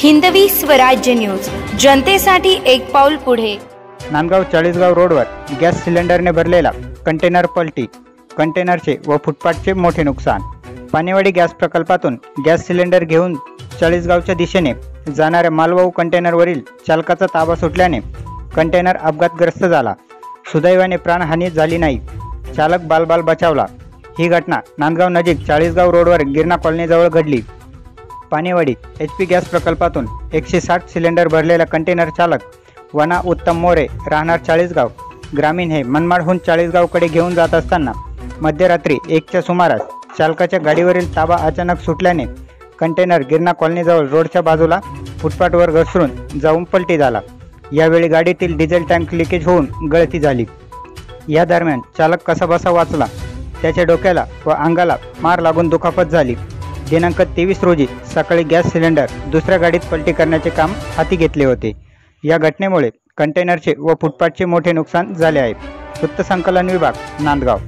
Hindavi Swarajya news, जनतेसाठी एक पाऊल पुढे। नांदगाव चाळीसगाव रोडवर गॅस सिलेंडरने भरलेला कंटेनर पलटी, कंटेनरचे व फुटपाथचे मोठे नुकसान। पाणीवाडी गॅस प्रकल्पातून गॅस सिलेंडर घेऊन चाळीसगावच्या दिशेने जाणाऱ्या मालवाहू कंटेनरवरील चालकाचा ताबा सुटल्याने कंटेनर अपघातग्रस्त झाला। सुदैवाने प्राणहानी झाली नाही, चालक बालबाल बचावला। ही घटना नांदगाव नजीक चाळीसगाव रोडवर गिरणा कॉलनीजवळ घडली। पाणीवाडी HP गॅस प्रकल्पातून 160 सिलेंडर भरलेला कंटेनर चालक वना उत्तम मोरे राहणार चाळीसगाव ग्रामीण हे मनमाडहून चाळीसगावकडे घेऊन जात असताना मध्यरात्री 1च्या सुमारास चालकाच्या गाडीवरील ताबा अचानक सुटल्याने कंटेनर गिरणा कॉलनीजवळ रोडच्या बाजूला फुटपाथवर घसरून जाऊन पलटी झाला। यावेळी गाडीतील डिझेल टँक लिकेज होऊन गळती झाली। या दरम्यान चालक कसाबसा वाचला, त्याच्या डोक्याला व अंगाला मार लागून दुखापत झाली। दिनांक 23 रोजी सकाळी गॅस सिलेंडर दुसऱ्या गाडीत पलटी करण्याचे काम हाती घेतले होते। या घटनेमुळे कंटेनरचे व फुटपाथचे मोठे नुकसान झाले आहे। वृत्त संकलन विभाग, नांदगाव।